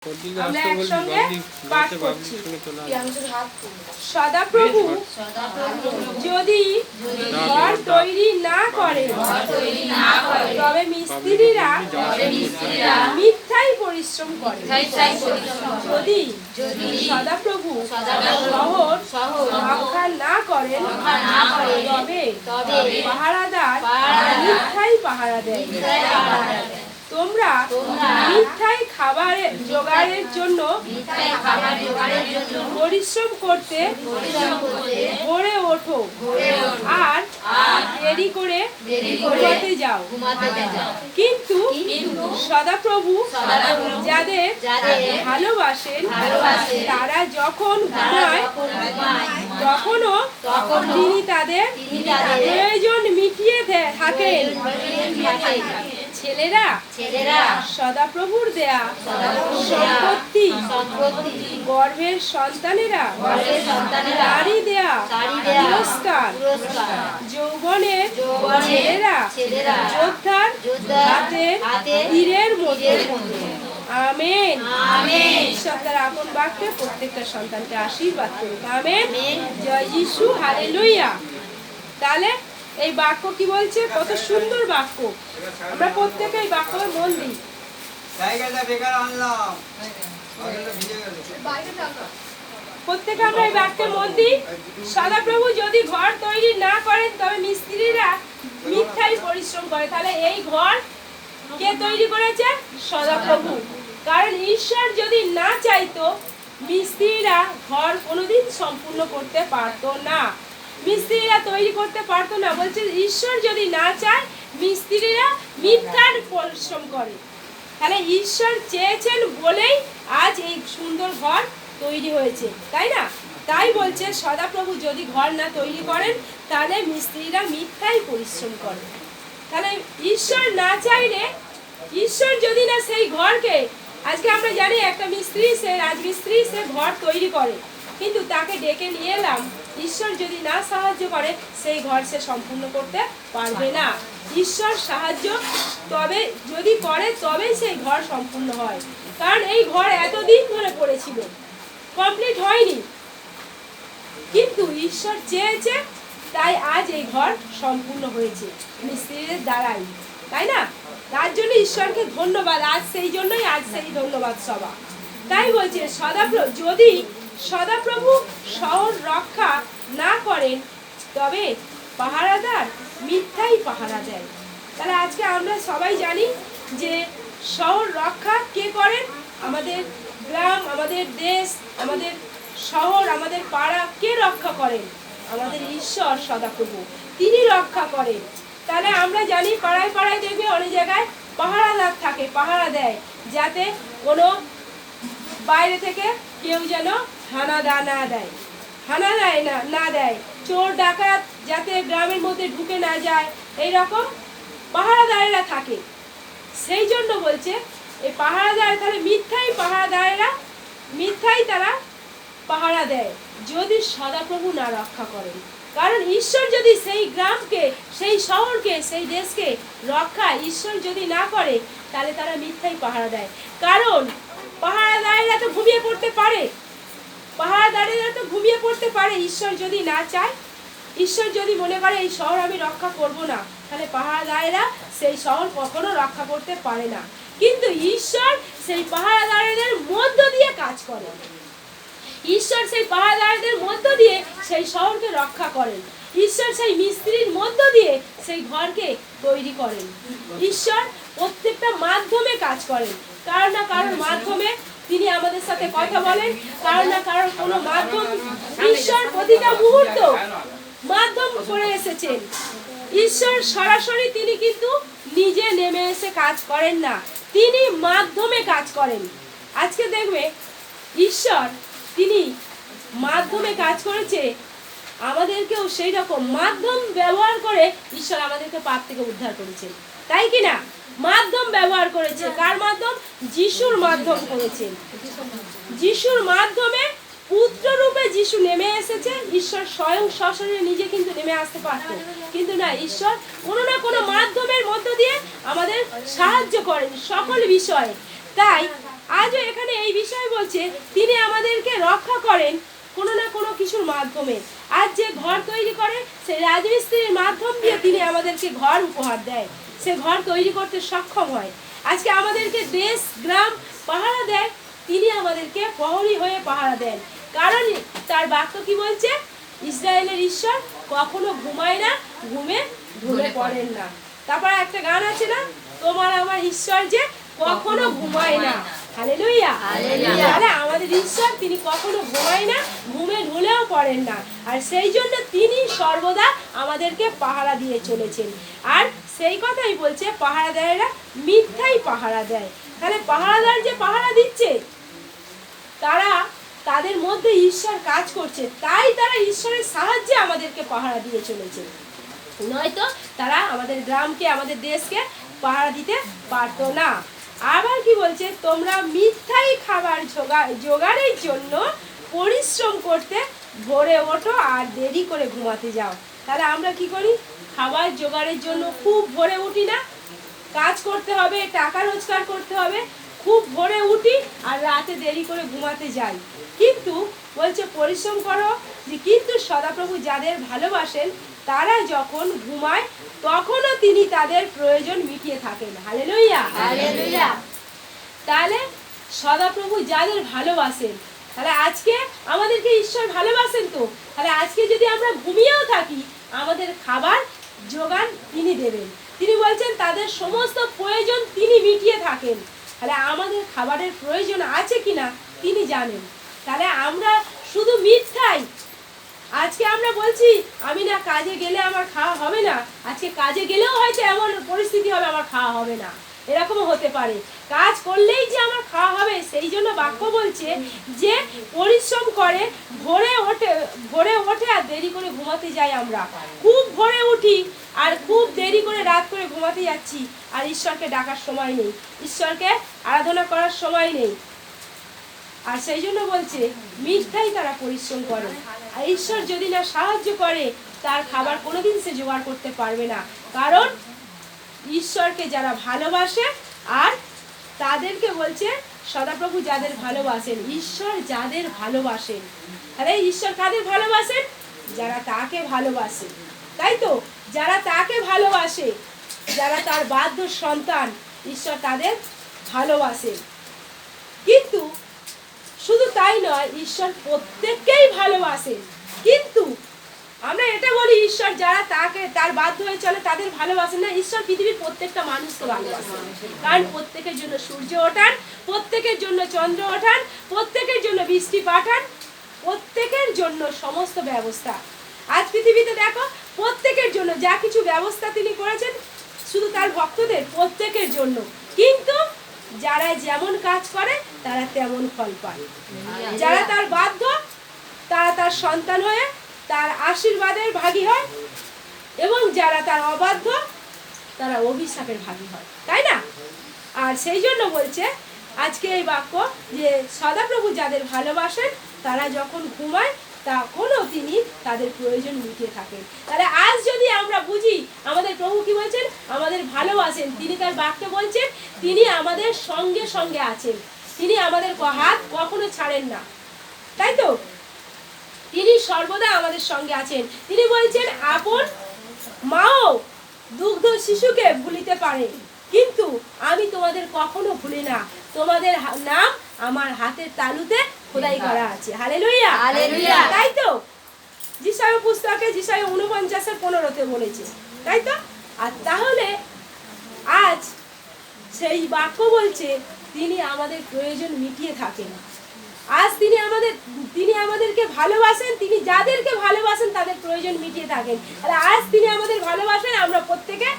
আমরা একসঙ্গে পাঠ করছি। সদাপ্রভু যদি ঘর তৈরি না করে তবে মিস্ত্রিরা মিথ্যাই পরিশ্রম করে। যদি সদাপ্রভু শহর রক্ষা না করেন তবে পাহারাদার মিথ্যাই পাহারা দেয়। তোমরা মিথ্যাই খাবার জোগাড়ের জন্য পরিশ্রম করতে ভোরে ওঠো আর দেরি করে ঘুমাতে যাও। কিন্তু সদাপ্রভু যাদের ভালোবাসেন তারা যখন ঘুমায় তখনও তিনি তাদের প্রয়োজন মিটিয়ে থাকেন। ছেলেরা সদাপ্রভুর দেয়া সম্পত্তি, গর্ভের সন্তানেরা তারই দেয়া পুরস্কার। যৌবনের ছেলেরা যোদ্ধার হাতের তীরের মতো। আমেন। ঈশ্বর তার আপন বাক্যে প্রত্যেকটা সন্তানকে আশীর্বাদ করুক। আমেন। জয় যিশু, হালেলুয়া। তাহলে এই বাক্য কি বলছে? কত সুন্দর বাক্য। আমরা প্রত্যেকে এই বাক্য মন দিই। প্রত্যেকে আমরা এই বাক্যে মন দিই। সদাপ্রভু যদি ঘর তৈরি না করেন তবে মিস্ত্রিরা মিথ্যাই পরিশ্রম করে। তাহলে এই ঘর কে তৈরি করেছে? সদাপ্রভু। কারণ ঈশ্বর যদি না চাইতো মিস্ত্রিরা ঘর কোনোদিন সম্পূর্ণ করতে পারতো না, মিস্ত্রিরা তৈরি করতে পারতো না। বলছে ঈশ্বর যদি না চায় মিস্ত্রিরা মিথ্যার পরিশ্রম করে। তাহলে ঈশ্বর চেয়েছেন বলেই আজ এই সুন্দর ঘর তৈরি হয়েছে, তাই না? তাই বলছে সদাপ্রভু যদি ঘর না তৈরি করেন তাহলে মিস্ত্রিরা মিথ্যাই পরিশ্রম করে। তাহলে ঈশ্বর না চাইলে, ঈশ্বর যদি না সেই ঘরকে, আজকে আমরা জানি একটা মিস্ত্রি, সে রাজমিস্ত্রি, সে ঘর তৈরি করে, কিন্তু তাকে ডেকে নিয়ে এলাম, ঈশ্বর যদি না সাহায্য করে সেই ঘর সে সম্পূর্ণ করতে পারবে না। ঈশ্বর সাহায্য তবে যদি করে তবেই সেই ঘর সম্পূর্ণ হয়। কারণ এই ঘর এতদিন ধরে পড়েছিল, কমপ্লিট হয়নি, কিন্তু ঈশ্বর চেয়েছে তাই আজ এই ঘর সম্পূর্ণ হয়েছে মিস্ত্রিদের দ্বারাই, তাই না? তার জন্য ঈশ্বরকে ধন্যবাদ। আজ সেই জন্যই আজ সেই ধন্যবাদ সভা। তাই বলছে যদি সদাপ্রভু শহর রক্ষা না করেন তবে পাহারাদার মিথ্যাই পাহারা দেয়। তাহলে আজকে আমরা সবাই জানি যে শহর রক্ষা কে করেন? আমাদের গ্রাম, আমাদের দেশ, আমাদের শহর, আমাদের পাড়া কে রক্ষা করেন? আমাদের ঈশ্বর সদাপ্রভু, তিনি রক্ষা করেন। তাহলে আমরা জানি পাড়ায় পাড়ায় দেখবে অনেক জায়গায় পাহারাদার থাকে, পাহারা দেয়, যাতে কোনো বাইরে থেকে কেউ যেন হানা দেয়, চোর ডাকাত যাতে গ্রামের মধ্যে ঢুকে না যায়, এইরকম পাহারাদারেরা থাকে। সেই জন্য বলছে এই পাহারাদার, তাহলে মিথ্যাই তারা পাহারা দেয় যদি সদাপ্রভু না রক্ষা করেন। কারণ ঈশ্বর যদি সেই গ্রামকে, সেই শহরকে, সেই দেশকে রক্ষা ঈশ্বর যদি না করে তাহলে তারা মিথ্যাই পাহারা দেয়। কারণ পাহারাদারেরা তো ঘুমিয়ে পড়তে পারে, ঈশ্বর যদি না চায়, ঈশ্বর যদি মনে করে এই শহর আমি রক্ষা করব না, তাহলে পাহারাদারেরা সেই শহর কখনো রক্ষা করতে পারে না। কিন্তু ঈশ্বর সেই পাহারাদারদের মধ্য দিয়ে কাজ করে, ঈশ্বর সেই পাহারাদারদের মধ্য দিয়ে সেই শহরকে রক্ষা করেন, ঈশ্বর সেই মিস্ত্রির মধ্য দিয়ে সেই ঘরকে তৈরি করেন। ঈশ্বর প্রত্যেকটা মাধ্যমে কাজ করেন, কারণ না কারোর মাধ্যমে তিনি আমাদের সাথে কথা বলেন, কারণ না কারোর কোনো মাধ্যম। ঈশ্বর প্রতিটা মুহূর্ত মাধ্যম করে এসেছেন। ঈশ্বর সরাসরি তিনি কিন্তু নিজে নেমে এসে কাজ করেন না, তিনি মাধ্যমে কাজ করেন। আজকে দেখবে ঈশ্বর তিনি মাধ্যমে কাজ করেছে, আমাদেরকেও সেই রকম মাধ্যম ব্যবহার করে ঈশ্বর আমাদেরকে পাপ থেকে উদ্ধার করেছেন, তাই কি না? মাধ্যম ব্যবহার করেছে। কার মাধ্যম? যিশুর মাধ্যম করেছেন। যিশুর মাধ্যমে পুত্র রূপে যিশু নেমে এসেছে। ঈশ্বর স্বয়ং সশরীরে নিজে কিন্তু নেমে আসতে পারতো, কিন্তু না, ঈশ্বর কোনো না কোনো মাধ্যমের মধ্য দিয়ে আমাদের সাহায্য করেন সকল বিষয়ে। তাই আজও এখানে এই বিষয় বলছে তিনি আমাদেরকে রক্ষা করেন কোনো না কোনো কিছুর মাধ্যমে। আজ যে ঘর তৈরি করে সেই রাজমিস্ত্রির মাধ্যম দিয়ে তিনি আমাদেরকে ঘর উপহার দেয়, সে ঘর তৈরি করতে সক্ষম হয়। আজকে আমাদেরকে দেশ গ্রাম পাহারা দেয়, তিনি আমাদেরকে প্রহরী হয়ে পাহারা দেন। কারণ তার বাক্য কি বলছে? ইসরায়েলের ঈশ্বর কখনো ঘুমায় না, ঘুমে ঢলে পড়েন না। তারপর একটা গান আছে না, তোমার আমার ঈশ্বর যে কখনো ঘুমায় না। হালেলুয়া। তাহলে আমাদের ঈশ্বর তিনি কখনো ঘুমায় না, ঘুমে ঢুলেও পড়েন না। আর সেই জন্য তিনি সর্বদা আমাদেরকে পাহারা দিয়ে চলেছেন। আর সেই কথাই বলছে পাহারাদারেরা মিথ্যাই পাহারা দেয়। তাহলে পাহারাদার যে পাহারা দিচ্ছে তারা তাদের মধ্যে ঈশ্বর কাজ করছে, তাই তারা ঈশ্বরের সাহায্যে আমাদেরকে পাহারা দিয়ে চলেছে। নয়তো তারা আমাদের গ্রামকে আমাদের দেশকে পাহারা দিতে পারতো না। আবার কি বলছে? তোমরা মিথ্যাই খাবার জোগাড়ের জন্য পরিশ্রম করতে ভোরে ওঠো আর দেরি করে ঘুমাতে যাও। তাহলে আমরা কি করি? খাবার জোগাড়ের জন্য খুব ভোরে উঠি না, কাজ করতে হবে, টাকা রোজগার করতে হবে, খুব ভোরে উঠি আর রাতে দেরি করে ঘুমাতে যাই। কিন্তু বলছে পরিশ্রম করো যে, কিন্তু সদাপ্রভু যাদের ভালোবাসেন তারা যখন ঘুমায় তখনও তিনি তাদের প্রয়োজন মিটিয়ে থাকেন। Hallelujah, hallelujah. তাহলে সদাপ্রভু যাদের ভালোবাসেন, তাহলে আজকে আমাদেরকে ঈশ্বর ভালোবাসেন তো, তাহলে আজকে যদি আমরা ঘুমিয়েও থাকি আমাদের খাবার যোগান তিনি দেবেন। তিনি বলছেন তাদের সমস্ত প্রয়োজন তিনি মিটিয়ে থাকেন। তাহলে আমাদের খাবারের প্রয়োজন আছে কিনা তিনি জানেন। তাহলে আমরা শুধু মিথ্যাই আজকে আমরা বলছি আমি না কাজে গেলে আমার খাওয়া হবে না, আজকে কাজে গেলেও হয়তো এমন পরিস্থিতি হবে আমার খাওয়া হবে না, এরকমও হতে পারে। কাজ করলেই যে আমার খাওয়া হবে সেই জন্য বাক্য বলছে যে পরিশ্রম করে ভোরে ওঠে আর দেরি করে ঘুমাতে যাই। আমরা খুব ভোরে উঠি আর খুব দেরি করে রাত করে ঘুমাতে যাচ্ছি, আর ঈশ্বরকে ডাকার সময় নেই, ঈশ্বরকে আরাধনা করার সময় নেই। আর সেই জন্য বলছে মিথ্যাই তারা পরিশ্রম করে। আর ঈশ্বর যদি না সাহায্য করে তার খাবার কোনোদিন সে জোগাড় করতে পারবে না। কারণ ঈশ্বরকে যারা ভালোবাসে, আর তাদেরকে বলছে সদাপ্রভু যাদের ভালোবাসেন, ঈশ্বর যাদের ভালোবাসেন। তাহলে ঈশ্বর কাদের ভালোবাসেন? যারা তাকে ভালোবাসে, তাই তো? যারা তাকে ভালোবাসে, যারা তার বাধ্য সন্তান, ঈশ্বর তাদের ভালোবাসে। কিন্তু শুধু তাই নয়, ঈশ্বর প্রত্যেককেই ভালোবাসে। কিন্তু আমরা এটা বলি ঈশ্বর যারা তার বাধ্য হয়ে চলে তাদের ভালোবাসেন না। ঈশ্বর পৃথিবীর প্রত্যেকটা মানুষকে ভালোবাসেন। কারণ প্রত্যেকের জন্য সূর্য ওঠান, প্রত্যেকের জন্য চন্দ্র ওঠান, প্রত্যেকের জন্য বৃষ্টি পাঠান, প্রত্যেকের জন্য সমস্ত ব্যবস্থা। আজ পৃথিবীতে দেখো প্রত্যেকের জন্য যা কিছু ব্যবস্থা তিনি করেছেন শুধু তার ভক্তদের প্রত্যেকের জন্য। কিন্তু যারা যেমন কাজ করে তারা তেমন ফল পায়। যারা তার বাধ্য তারা তার সন্তান হয়ে তার আশীর্বাদের ভাগী হয়, এবং যারা তার অবাধ্য তারা অভিশাপের ভাগী হয়, তাই না? আর সেই জন্য বলছে আজকে এই বাক্য যে সদাপ্রভু যাদের ভালোবাসেন তারা যখন ঘুমায় তখনও তিনি তাদের প্রয়োজন মিটিয়ে থাকেন। তাহলে আজ যদি আমরা বুঝি আমাদের প্রভু কি বলছেন, আমাদের ভালোবাসেন, তিনি তার বাক্যে বলছেন তিনি আমাদের সঙ্গে সঙ্গে আছেন, তিনি আমাদের হাত কখনো ছাড়েন না, তাই তো? তিনি সর্বদা আমাদের সঙ্গে আছেন। তিনি বলছেন আপন মাও দুগ্ধ শিশুকে ভুলিতে পারে, কিন্তু আমি তোমাদের কখনো ভুলি না, তোমাদের নাম আমার হাতের তালুতে খোদাই করা আছে। Hallelujah, hallelujah. তাই তো যিশায়া পুস্তকে যিশায়া 49:15 বলেছে, তাই তো? আর তাহলে আজ সেই বাক্য বলছে তিনি আমাদের প্রয়োজন মিটিয়ে থাকেন। আজ তিনি আমাদেরকে ভালোবাসেন, তিনি যাদেরকে ভালোবাসেন তাদের প্রয়োজন মিটিয়ে থাকেন। তাহলে আজ তিনি আমাদের ভালোবাসেন, আমরা প্রত্যেকে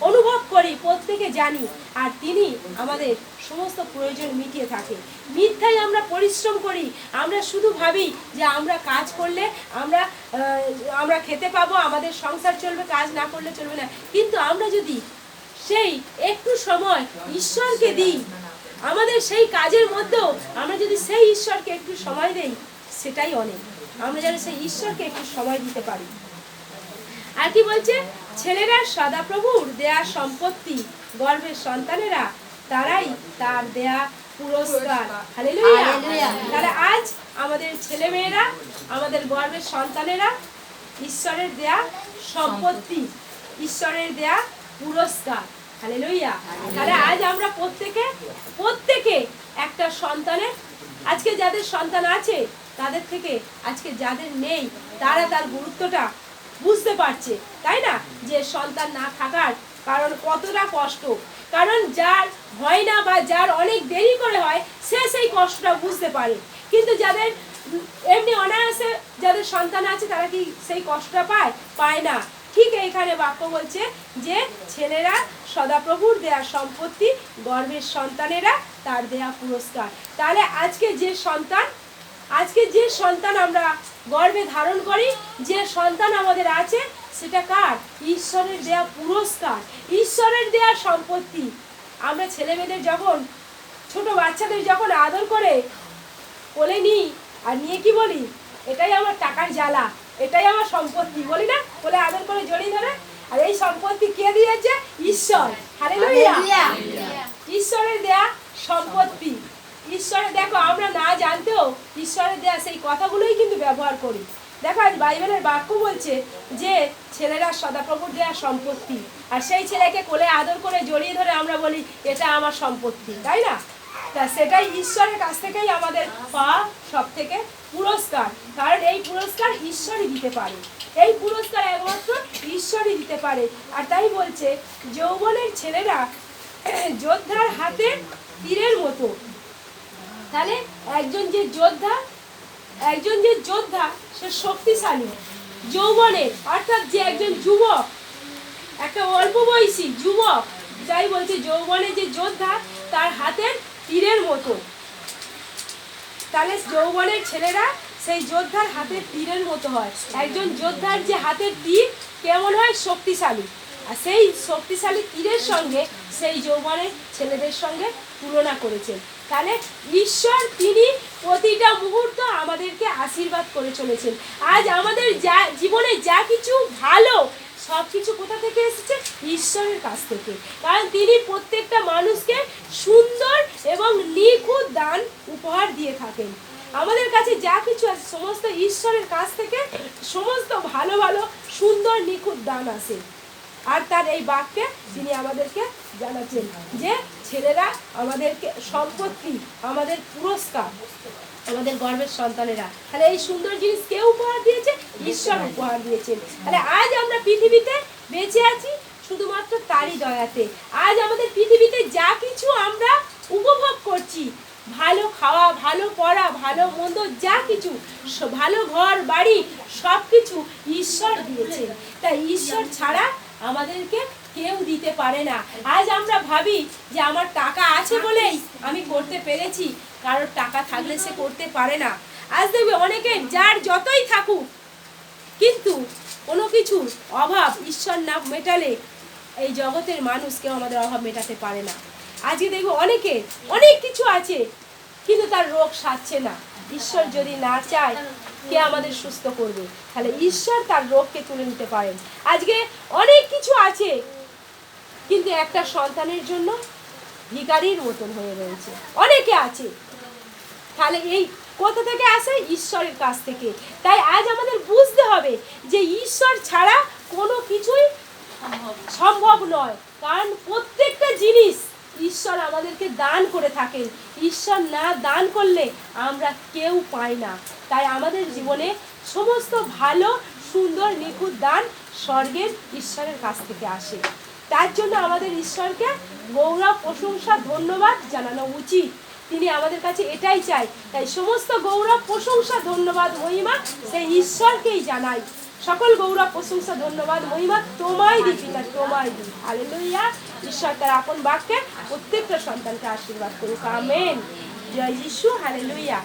অনুভব করি, প্রত্যেকে জানি, আর তিনি আমাদের সমস্ত প্রয়োজন মিটিয়ে থাকে। মিথ্যায় আমরা পরিশ্রম করি, আমরা শুধু ভাবি যে আমরা কাজ করলে আমরা খেতে পাবো, আমাদের সংসার চলবে, কাজ না করলে চলবে না। কিন্তু আমরা যদি সেই একটু সময় ঈশ্বরকে দিই, আমাদের সেই কাজের মধ্যেও আমরা যদি সেই ঈশ্বরকে একটু সময় দেই, সেটাই অনেক। আমরা যেন সেই ঈশ্বরকে একটু সময় দিতে পারি। আর কি বলছে, ছেলেরা সদাপ্রভুর দেয়া সম্পত্তি, গর্ভের সন্তানেরা তারাই তার দেয়া পুরস্কার। হালেলুয়া। হালেলুয়া। তাহলে আজ আমাদের ছেলেমেয়েরা, আমাদের গর্বের সন্তানেরা ঈশ্বরের দেয়া সম্পত্তি, ঈশ্বরের দেয়া পুরস্কার। হালেলুয়া। তাহলে আজ আমরা প্রত্যেকে একটা সন্তানের, আজকে যাদের সন্তান আছে তাদের থেকে আজকে যাদের নেই তারা তার গুরুত্বটা বুঝতে পারছে, তাই না? যে সন্তান না থাকার কারণ কতটা কষ্ট। কারণ যার হয় না বা যার অনেক দেরি করে হয় সে সেই কষ্টটা বুঝতে পারে, কিন্তু যাদের এমনি অনায়াসে যাদের সন্তান আছে তারা কি সেই কষ্টটা পায় না। ঠিক এইখানে বাক্য বলছে যে ছেলেরা সদাপ্রভুর দেয়া সম্পত্তি, গর্ভের সন্তানেরা তার দেয়া পুরস্কার। তাহলে আজকে যে সন্তান আমরা গর্ভে ধারণ করি, যে সন্তান আমাদের আছে, সেটা কার? ঈশ্বরের দেয়া পুরস্কার, ঈশ্বরের দেয়া সম্পত্তি। আমরা ছেলেমেয়েদের যখন, ছোট বাচ্চাদের যখন আদর করে কোলে নিই আর নিয়ে কি বলি, এটাই আমার টাকার জ্বালা, এটাই আমার সম্পত্তি, বলি না? কোলে আদর করে জড়িয়ে ধরে। আর এই সম্পত্তি কে দিয়েছে? ঈশ্বর। হালেলুয়া। ঈশ্বরের দেয়া সম্পত্তি। ঈশ্বরের, দেখো আমরা না জানতেও ঈশ্বরের দেয়া সেই কথাগুলোই কিন্তু ব্যবহার করি। দেখো আজ বাইবেলের বাক্য বলছে যে ছেলেরা সদাপ্রভুর দেয়া সম্পত্তি, আর সেই ছেলেকে কোলে আদর করে জড়িয়ে ধরে আমরা বলি এটা আমার সম্পত্তি, তাই না? তা সেটাই ঈশ্বরের কাছ থেকেই আমাদের পাওয়া সব থেকে পুরস্কার। কারণ এই পুরস্কার ঈশ্বরই দিতে পারে, এই পুরস্কার একমাত্র ঈশ্বরই দিতে পারে। আর তাই বলছে যৌবনের ছেলেরা যোদ্ধার হাতে তীরের মতো। তাহলে একজন যে যোদ্ধা সে শক্তিশালী। যৌবনের অর্থাৎ যে একজন যুবক, একটা অল্প বয়সী যুবক, যাই বলছে যৌবনে যে যোদ্ধা তার হাতের তীরের মতো। তাহলে যৌবনের ছেলেরা সেই যোদ্ধার হাতের তীরের মতো হয়। একজন যোদ্ধার যে হাতের তীর কেমন হয়? শক্তিশালী। আর সেই শক্তিশালী তীরের সঙ্গে সেই যৌবনের ছেলেদের সঙ্গে তুলনা করেছেন। তাহলে ঈশ্বর তিনি প্রতিটা মুহূর্ত আমাদেরকে আশীর্বাদ করে চলেছেন। আজ আমাদের জীবনে যা কিছু ভালো সব কিছু কোথা থেকে এসেছে? ঈশ্বরের কাছ থেকে। কারণ তিনি প্রত্যেকটা মানুষকে সুন্দর এবং নিখুঁত দান উপহার দিয়ে থাকেন। আমাদের কাছে যা কিছু আছে সমস্ত ঈশ্বরের কাছ থেকে, সমস্ত ভালো ভালো সুন্দর নিখুঁত দান আসে। আর তার এই বাক্যে তিনি আমাদেরকে জানাচ্ছেন যে ছেলেরা আমাদেরকে সম্পত্তি, আমাদের পুরস্কার, আমাদের গর্বের সন্তানেরা। তাহলে এই সুন্দর জিনিস কে উপহার দিয়েছে? ঈশ্বর উপহার দিয়েছেন। তাহলে আজ আমরা পৃথিবীতে বেঁচে আছি শুধুমাত্র তারই দয়াতে। আজ আমাদের পৃথিবীতে যা কিছু আমরা উপভোগ করছি, ভালো খাওয়া, ভালো পড়া, ভালো মন্দ, যা কিছু, ভালো ঘর বাড়ি, সব কিছু ঈশ্বর দিয়েছেন। তাই ঈশ্বর ছাড়া আমাদেরকে কেউ দিতে পারে না। আজ আমরা ভাবি যে আমার টাকা আছে বলেই আমি করতে পেরেছি, কারোর টাকা থাকলে সে করতে পারে না। আজ দেখবে অনেকে যার যতই থাকুক কিন্তু কোনো কিছু অভাব ঈশ্বর না মেটালে এই জগতের মানুষ কেউ আমাদের অভাব মেটাতে পারে না। আজকে দেখবো অনেকে অনেক কিছু আছে কিন্তু তার রোগ সারছে না। ঈশ্বর যদি না চায় কে আমাদের সুস্থ করবে? তাহলে ঈশ্বর তার রোগকে তুলে নিতে পারেন। আজকে অনেক কিছু আছে কিন্তু একটা সন্তানের জন্য ভিখারির মতন হয়ে রয়েছে, অনেকে আছে। তাহলে এই কোথা থেকে আসে? ঈশ্বরের কাছ থেকে। তাই আজ আমাদের বুঝতে হবে যে ঈশ্বর ছাড়া কোনো কিছুই সম্ভব নয়। কারণ প্রত্যেকটা জিনিস ঈশ্বর আমাদেরকে দান করে থাকেন। ঈশ্বর না দান করলে আমরা কেউ পাই না। তাই আমাদের জীবনে সমস্ত ভালো সুন্দর নিখুঁত দান স্বর্গের ঈশ্বরের কাছ থেকে আসে। তার জন্য আমাদের ঈশ্বরকে গৌরব, প্রশংসা, ধন্যবাদ জানানো উচিত। তিনি আমাদের কাছে এটাই চাই। তাই সমস্ত গৌরব, প্রশংসা, ধন্যবাদ, মহিমা সেই ঈশ্বরকেই জানাই। সকল গৌরব, প্রশংসা, ধন্যবাদ, মহিমা তোমায় দিই পিতা, তোমায় দিই। হালেলুয়া। ঈশ্বর তার আপন বাক্যে প্রত্যেকটা সন্তানকে আশীর্বাদ করুক। আমেন। জয় যিশু। হালেলুয়া।